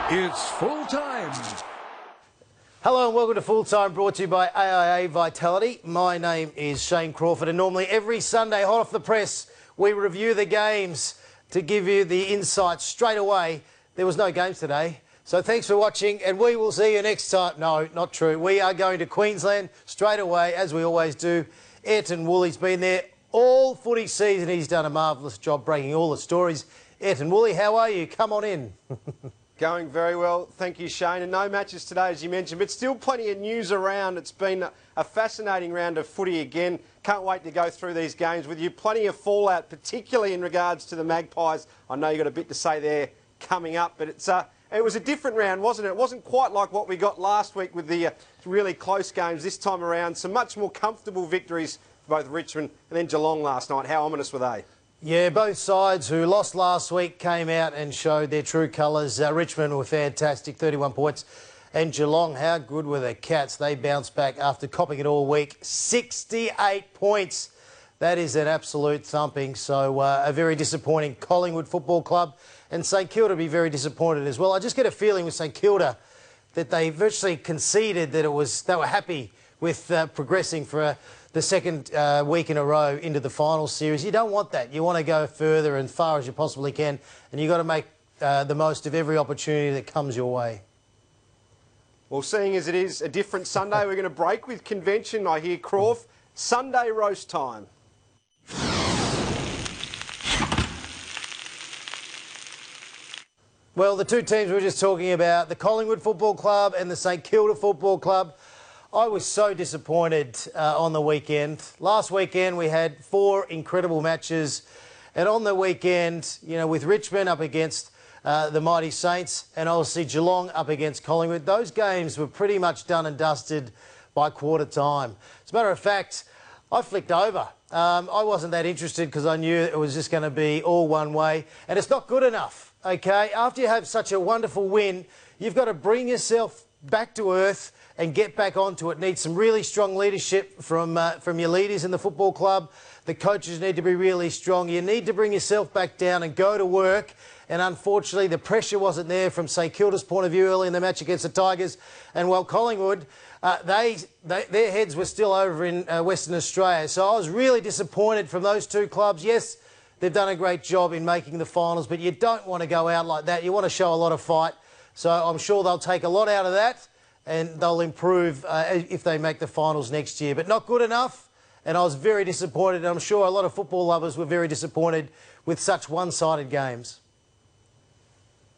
It's full time. Hello and welcome to Full Time, brought to you by AIA Vitality. My name is Shane Crawford, and normally every Sunday, hot off the press, we review the games to give you the insights straight away. There was no games today, so thanks for watching, and we will see you next time. No, not true. We are going to Queensland straight away, as we always do. Ayrton Woolley's been there all footy season. He's done a marvellous job breaking all the stories. Ayrton Woolley, how are you? Come on in. Going very well, thank you, Shane. And no matches today, as you mentioned, but still plenty of news around. It's been a fascinating round of footy again. Can't wait to go through these games with you. Plenty of fallout, particularly in regards to the Magpies. I know you've got a bit to say there coming up, but it was a different round, wasn't it? It wasn't quite like what we got last week with the really close games this time around. Some much more comfortable victories for both Richmond and then Geelong last night. How ominous were they? Yeah, both sides who lost last week came out and showed their true colours. Richmond were fantastic, 31 points. And Geelong, how good were the Cats? They bounced back after copping it all week. 68 points. That is an absolute thumping. So a very disappointing Collingwood Football Club. And St Kilda will be very disappointed as well. I just get a feeling with St Kilda that they virtually conceded that they were happy with progressing for the second week in a row into the final series. You don't want that. You want to go further and far as you possibly can, and you've got to make the most of every opportunity that comes your way. Well, seeing as it is a different Sunday, we're going to break with convention. I hear Crawford. Sunday roast time. Well, the two teams we were just talking about, the Collingwood Football Club and the St Kilda Football Club, I was so disappointed on the weekend. Last weekend we had 4 incredible matches, and on the weekend, you know, with Richmond up against the mighty Saints and obviously Geelong up against Collingwood, those games were pretty much done and dusted by quarter time. As a matter of fact, I flicked over. I wasn't that interested because I knew it was just going to be all one way, and it's not good enough, okay? After you have such a wonderful win, you've got to bring yourself back to earth and get back onto it. Needs some really strong leadership from your leaders in the football club. The coaches need to be really strong. You need to bring yourself back down and go to work. And unfortunately, the pressure wasn't there from St Kilda's point of view early in the match against the Tigers. And while Collingwood, their heads were still over in Western Australia. So I was really disappointed from those two clubs. Yes, they've done a great job in making the finals, but you don't want to go out like that. You want to show a lot of fight. So I'm sure they'll take a lot out of that, and they'll improve if they make the finals next year. But not good enough, and I was very disappointed. And I'm sure a lot of football lovers were very disappointed with such one-sided games.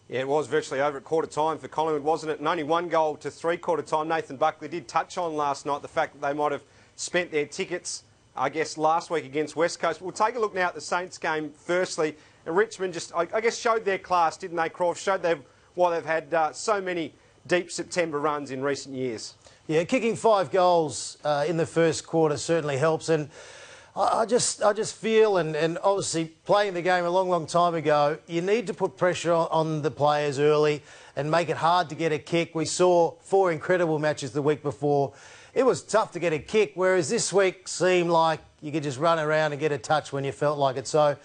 Yeah, it was virtually over at quarter time for Collingwood, wasn't it? And only 1 goal to 3/4 time. Nathan Buckley did touch on last night the fact that they might have spent their tickets, I guess, last week against West Coast. We'll take a look now at the Saints game firstly. And Richmond just, I guess, showed their class, didn't they, Crawford? Showed why they've had so many deep September runs in recent years. Yeah, kicking 5 goals in the first quarter certainly helps, and I just feel, and obviously playing the game a long time ago, you need to put pressure on the players early and make it hard to get a kick. We saw 4 incredible matches the week before. It was tough to get a kick, whereas this week seemed like you could just run around and get a touch when you felt like it. So I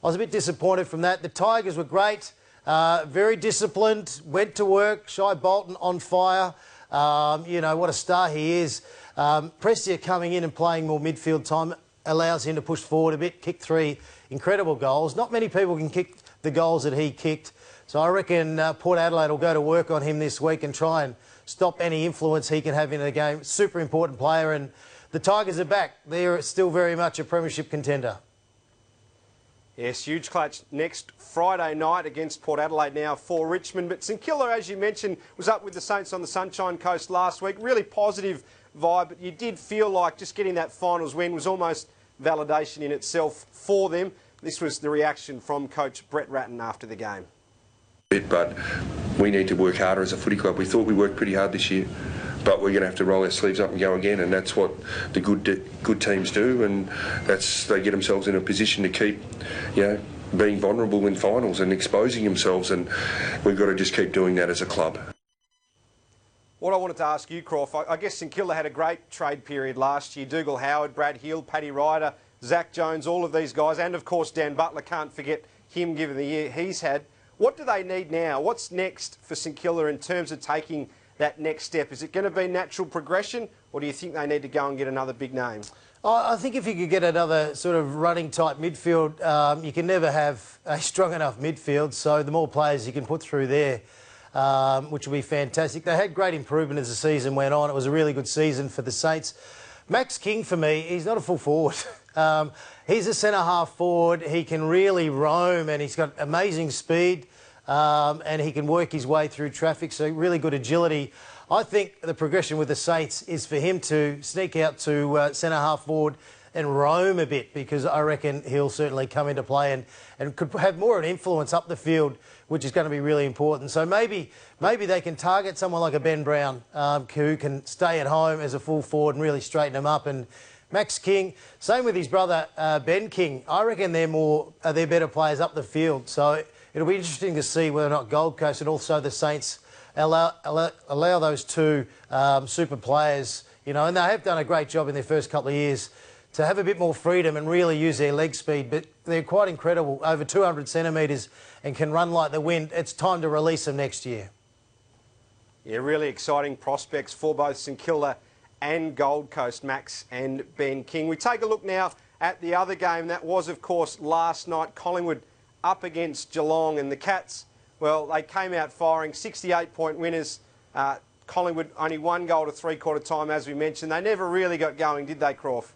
was a bit disappointed from that. The Tigers were great. Very disciplined, went to work. Shai Bolton on fire. You know, what a star he is. Prestia coming in and playing more midfield time allows him to push forward a bit, kick 3 incredible goals. Not many people can kick the goals that he kicked. So I reckon Port Adelaide will go to work on him this week and try and stop any influence he can have in the game. Super important player, and the Tigers are back. They're still very much a premiership contender. Yes, huge clutch next Friday night against Port Adelaide now for Richmond. But St Kilda, as you mentioned, was up with the Saints on the Sunshine Coast last week. Really positive vibe, but you did feel like just getting that finals win was almost validation in itself for them. This was the reaction from coach Brett Ratton after the game. But we need to work harder as a footy club. We thought we worked pretty hard this year, but we're going to have to roll our sleeves up and go again, and that's what the good teams do, and they get themselves in a position to keep, you know, being vulnerable in finals and exposing themselves, and we've got to just keep doing that as a club. What I wanted to ask you, Crawford, I guess St Kilda had a great trade period last year. Dougal Howard, Brad Hill, Paddy Ryder, Zach Jones, all of these guys, and of course Dan Butler, can't forget him given the year he's had. What do they need now? What's next for St Kilda in terms of taking that next step? Is it going to be natural progression, or do you think they need to go and get another big name? I think if you could get another sort of running type midfield, you can never have a strong enough midfield, so the more players you can put through there, which will be fantastic. They had great improvement as the season went on. It was a really good season for the Saints. Max King, for me, he's not a full forward. He's a centre-half forward. He can really roam, and he's got amazing speed, and he can work his way through traffic, so really good agility. I think the progression with the Saints is for him to sneak out to centre-half forward and roam a bit, because I reckon he'll certainly come into play and could have more of an influence up the field, which is going to be really important. So maybe they can target someone like a Ben Brown, who can stay at home as a full forward and really straighten him up. And Max King, same with his brother Ben King. I reckon they're better players up the field. So it'll be interesting to see whether or not Gold Coast and also the Saints allow those two super players, you know, and they have done a great job in their first couple of years to have a bit more freedom and really use their leg speed. But they're quite incredible, over 200 centimetres, and can run like the wind. It's time to release them next year. Yeah, really exciting prospects for both St Kilda and Gold Coast, Max and Ben King. We take a look now at the other game. That was, of course, last night, Collingwood up against Geelong, and the Cats, well, they came out firing, 68-point winners. Collingwood only 1 goal to three-quarter time, as we mentioned. They never really got going, did they, Crawford?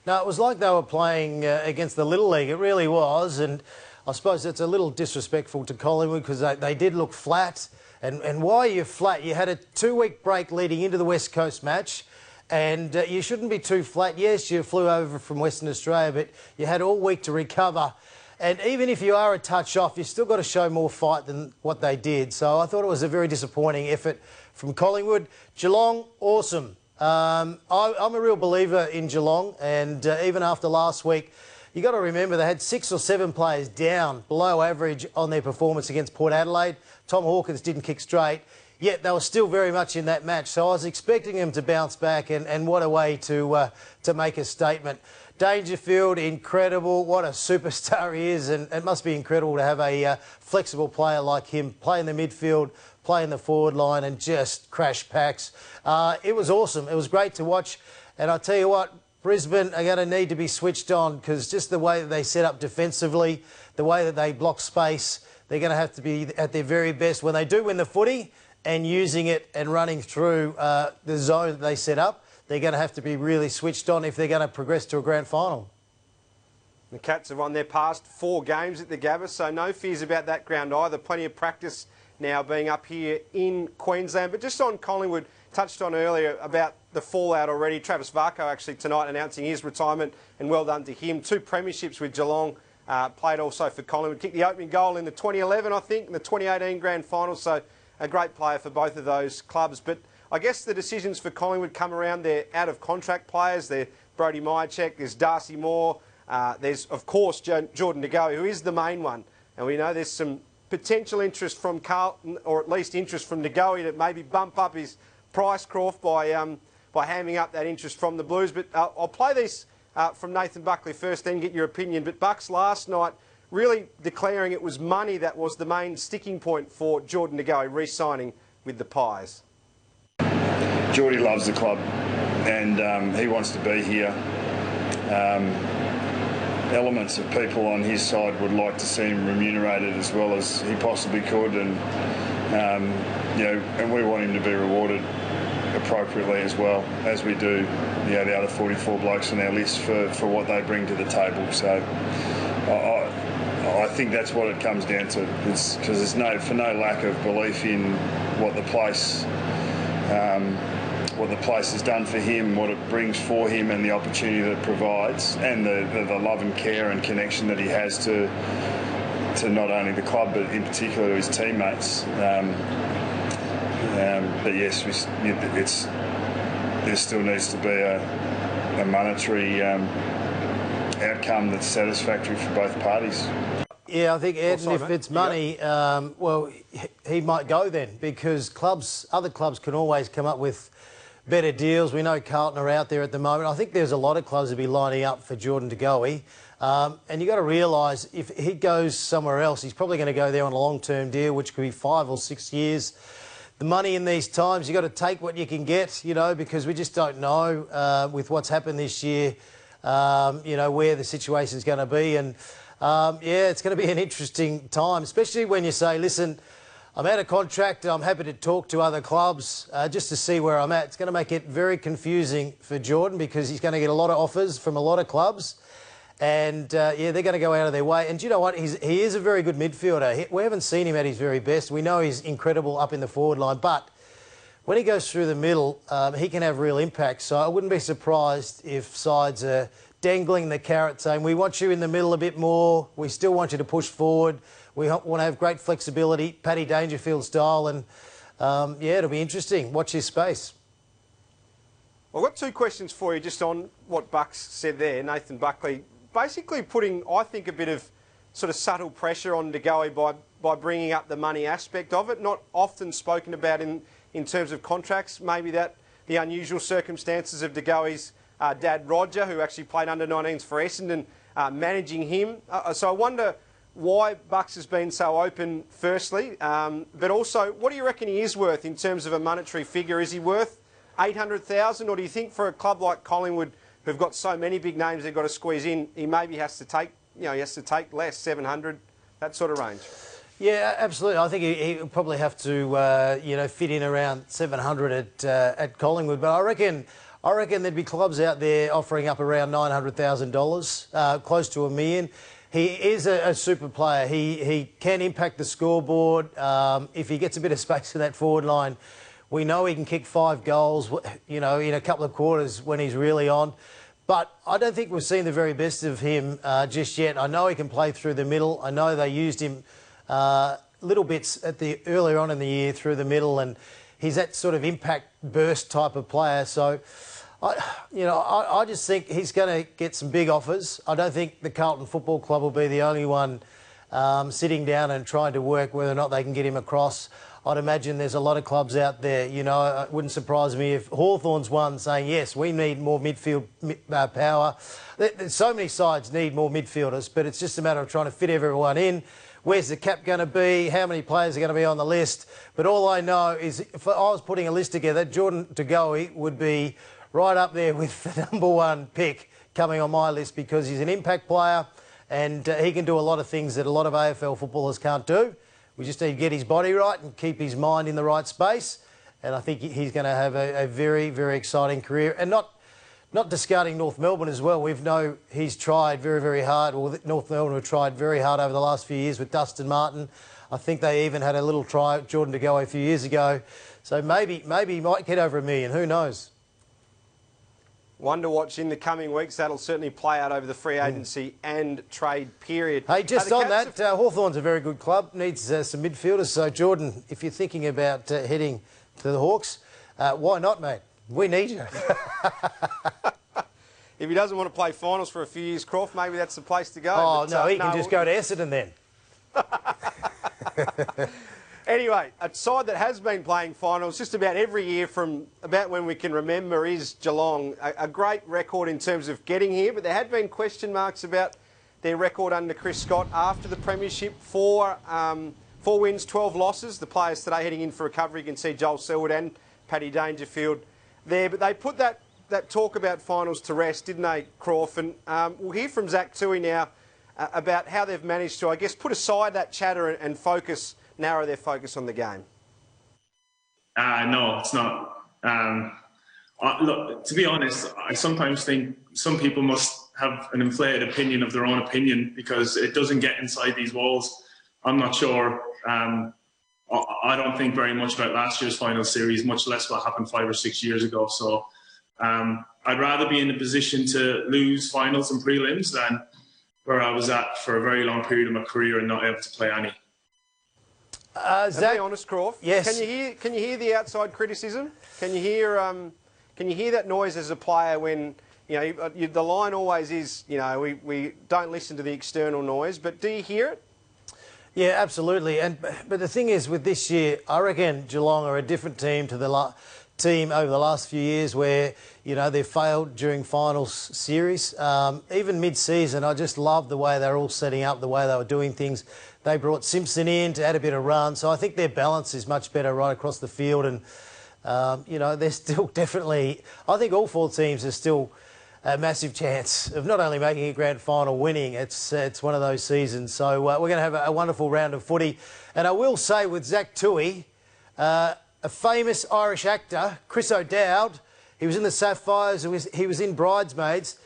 No, it was like they were playing against the Little League. It really was, and I suppose it's a little disrespectful to Collingwood because they did look flat. And why are you flat? You had a 2-week break leading into the West Coast match, and you shouldn't be too flat. Yes, you flew over from Western Australia, but you had all week to recover. And even if you are a touch off, you've still got to show more fight than what they did. So I thought it was a very disappointing effort from Collingwood. Geelong, awesome. I'm a real believer in Geelong, and even after last week, you got to remember they had 6 or 7 players down below average on their performance against Port Adelaide. Tom Hawkins didn't kick straight, yet they were still very much in that match. So I was expecting them to bounce back, and what a way to make a statement. Dangerfield, incredible. What a superstar he is, and it must be incredible to have a flexible player like him play in the midfield, play in the forward line, and just crash packs. It was awesome. It was great to watch, and I tell you what, Brisbane are going to need to be switched on, because just the way that they set up defensively, the way that they block space, they're going to have to be at their very best when they do win the footy and using it and running through the zone that they set up. They're going to have to be really switched on if they're going to progress to a grand final. The Cats have won their past 4 games at the Gabba, so no fears about that ground either. Plenty of practice now being up here in Queensland. But just on Collingwood, touched on earlier about the fallout already. Travis Varco actually tonight announcing his retirement, and well done to him. 2 premierships with Geelong, played also for Collingwood. Kicked the opening goal in the 2011, I think, and the 2018 grand final, so a great player for both of those clubs. But I guess the decisions for Collingwood come around their out-of-contract players. There's Brodie Myercheck, there's Darcy Moore, there's, of course, Jordan De Goey, who is the main one. And we know there's some potential interest from Carlton, or at least interest from De Goey, to maybe bump up his price, Crawford, by hamming up that interest from the Blues. But I'll play this from Nathan Buckley first, then get your opinion. But Bucks last night really declaring it was money that was the main sticking point for Jordan De Goey re-signing with the Pies. Geordie loves the club, and he wants to be here. Elements of people on his side would like to see him remunerated as well as he possibly could, and you know, and we want him to be rewarded appropriately as well, as we do, you know, the other 44 blokes on our list for what they bring to the table. So I think that's what it comes down to. It's because there's for no lack of belief in what the place has done for him, what it brings for him, and the opportunity that it provides, and the love and care and connection that he has to not only the club but in particular to his teammates. But yes, there still needs to be a monetary outcome that's satisfactory for both parties. Yeah, I think, Ayrton, if it's money, well, he might go then, because other clubs can always come up with better deals. We know Carlton are out there at the moment. I think there's a lot of clubs that will be lining up for Jordan De Goey. And you've got to realise if he goes somewhere else, he's probably going to go there on a long-term deal, which could be 5 or 6 years. The money in these times, you've got to take what you can get, you know, because we just don't know with what's happened this year, you know, where the situation's going to be. And, yeah, it's going to be an interesting time, especially when you say, listen, I'm out of contract, I'm happy to talk to other clubs just to see where I'm at. It's going to make it very confusing for Jordan because he's going to get a lot of offers from a lot of clubs. And, yeah, they're going to go out of their way. And do you know what? He is a very good midfielder. We haven't seen him at his very best. We know he's incredible up in the forward line. But when he goes through the middle, he can have real impact. So I wouldn't be surprised if sides are dangling the carrot saying, we want you in the middle a bit more. We still want you to push forward. We want to have great flexibility, Paddy Dangerfield style. And, yeah, it'll be interesting. Watch his space. Well, I've got 2 questions for you just on what Bucks said there, Nathan Buckley. Basically putting, I think, a bit of sort of subtle pressure on De Goey by bringing up the money aspect of it. Not often spoken about in terms of contracts. Maybe that the unusual circumstances of De Goey's dad, Roger, who actually played under-19s for Essendon, managing him. So I wonder why Bucks has been so open, firstly. But also, what do you reckon he is worth in terms of a monetary figure? Is he worth $800,000, or do you think for a club like Collingwood, who've got so many big names they've got to squeeze in, he maybe has to take, you know, he has to take less, 700, that sort of range? Yeah, absolutely. I think he'll probably have to, you know, fit in around 700 at Collingwood. But I reckon there'd be clubs out there offering up around $900,000, close to $1 million. He is a super player. He can impact the scoreboard. If he gets a bit of space in that forward line, we know he can kick 5 goals, you know, in a couple of quarters when he's really on. But I don't think we've seen the very best of him just yet. I know he can play through the middle. I know they used him little bits earlier on in the year through the middle, and he's that sort of impact burst type of player. So, I just think he's going to get some big offers. I don't think the Carlton Football Club will be the only one sitting down and trying to work whether or not they can get him across. I'd imagine there's a lot of clubs out there, you know. It wouldn't surprise me if Hawthorn's one saying, yes, we need more midfield power. There's so many sides need more midfielders, but it's just a matter of trying to fit everyone in. Where's the cap going to be? How many players are going to be on the list? But all I know is if I was putting a list together, Jordan De Goey would be right up there with the #1 pick coming on my list because he's an impact player and he can do a lot of things that a lot of AFL footballers can't do. We just need to get his body right and keep his mind in the right space. And I think he's going to have a very, very exciting career. And not discarding North Melbourne as well. We know he's tried very, very hard. Well, North Melbourne have tried very hard over the last few years with Dustin Martin. I think they even had a little try at Jordan De Goey a few years ago. So maybe he might get over $1 million. Who knows? One to watch in the coming weeks. That'll certainly play out over the free agency and trade period. Hey, just on that, Hawthorn's a very good club. Needs some midfielders. So, Jordan, if you're thinking about heading to the Hawks, why not, mate? We need you. If he doesn't want to play finals for a few years, Crawford, maybe that's the place to go. Oh, but, no, he can just go to Essendon then. Anyway, a side that has been playing finals just about every year from about when we can remember is Geelong. A great record in terms of getting here, but there had been question marks about their record under Chris Scott after the premiership. 4 wins, 12 losses. The players today heading in for recovery. You can see Joel Selwood and Paddy Dangerfield there. But they put that talk about finals to rest, didn't they, Crawford? We'll hear from Zach Toohey now about how they've managed to, I guess, put aside that chatter and narrow their focus on the game. No, it's not. Look, to be honest, I sometimes think some people must have an inflated opinion of their own opinion because it doesn't get inside these walls. I'm not sure. I don't think very much about last year's final series, much less what happened 5 or 6 years ago. So I'd rather be in a position to lose finals and prelims than where I was at for a very long period of my career and not able to play any. Zach, be honest, Crawford. Yes. Can you hear the outside criticism? Can you hear that noise as a player when the line always is we don't listen to the external noise, but do you hear it? Yeah, absolutely. But the thing is, with this year, I reckon Geelong are a different team to team over the last few years where, you know, they've failed during finals series. Even mid-season, I just love the way they're all setting up, the way they were doing things. They brought Simpson in to add a bit of run, so I think their balance is much better right across the field. And, you know, they're still definitely... I think all four teams are still a massive chance of not only making a grand final, winning. It's one of those seasons. So we're going to have a wonderful round of footy. And I will say with Zach Toohey, a famous Irish actor, Chris O'Dowd, he was in the Sapphires, he was in Bridesmaids.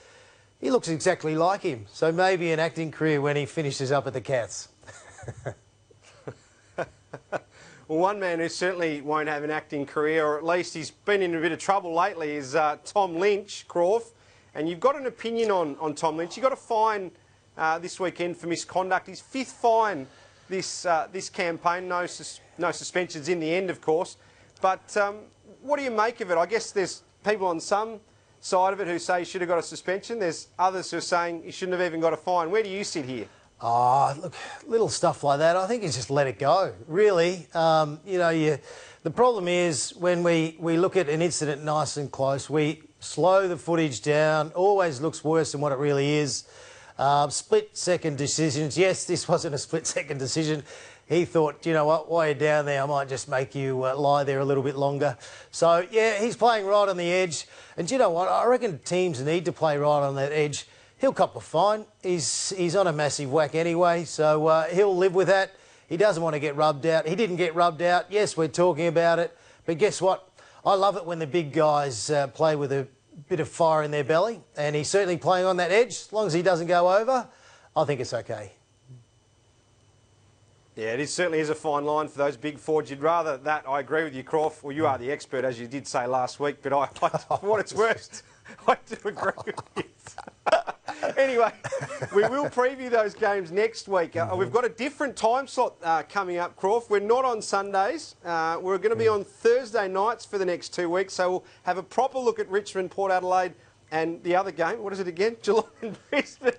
He looks exactly like him. So maybe an acting career when he finishes up at the Cats. Well, one man who certainly won't have an acting career, or at least he's been in a bit of trouble lately, is Tom Lynch, Crawford. And you've got an opinion on Tom Lynch. He got a fine this weekend for misconduct. His fifth fine this campaign. No suspensions in the end, of course. But what do you make of it? I guess there's people on some side of it who say he should have got a suspension. There's others who are saying he shouldn't have even got a fine. Where do you sit here? Oh, look, little stuff like that, I think you just let it go, really. You know, the problem is when we look at an incident nice and close, we slow the footage down, always looks worse than what it really is. Split-second decisions. Yes, this wasn't a split-second decision. He thought, you know what, while you're down there, I might just make you lie there a little bit longer. So, yeah, he's playing right on the edge. And you know what, I reckon teams need to play right on that edge. He'll cop a fine. He's on a massive whack anyway, so he'll live with that. He doesn't want to get rubbed out. He didn't get rubbed out. Yes, we're talking about it. But guess what? I love it when the big guys play with a bit of fire in their belly, and he's certainly playing on that edge. As long as he doesn't go over, I think it's okay. Yeah, it certainly is a fine line for those big forwards. You'd rather that, I agree with you, Crawford. Well, you are the expert, as you did say last week, but for what it's worth, I do agree with you. Anyway, we will preview those games next week. We've got a different time slot coming up, Crawford. We're not on Sundays. We're going to be on Thursday nights for the next 2 weeks, so we'll have a proper look at Richmond, Port Adelaide, and the other game. What is it again? Geelong and Brisbane.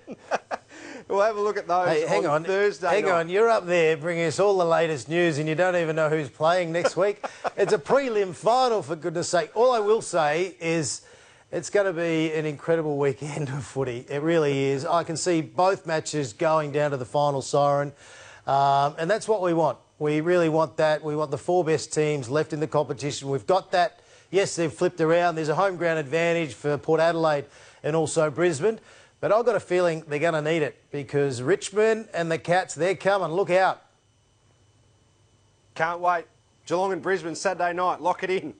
We'll have a look at those on Thursday night. Hang on, you're up there bringing us all the latest news and you don't even know who's playing next week. It's a prelim final, for goodness sake. All I will say is it's going to be an incredible weekend of footy. It really is. I can see both matches going down to the final siren, and that's what we want. We really want that. We want the four best teams left in the competition. We've got that. Yes, they've flipped around. There's a home ground advantage for Port Adelaide and also Brisbane. But I've got a feeling they're going to need it because Richmond and the Cats, they're coming. Look out. Can't wait. Geelong and Brisbane Saturday night. Lock it in.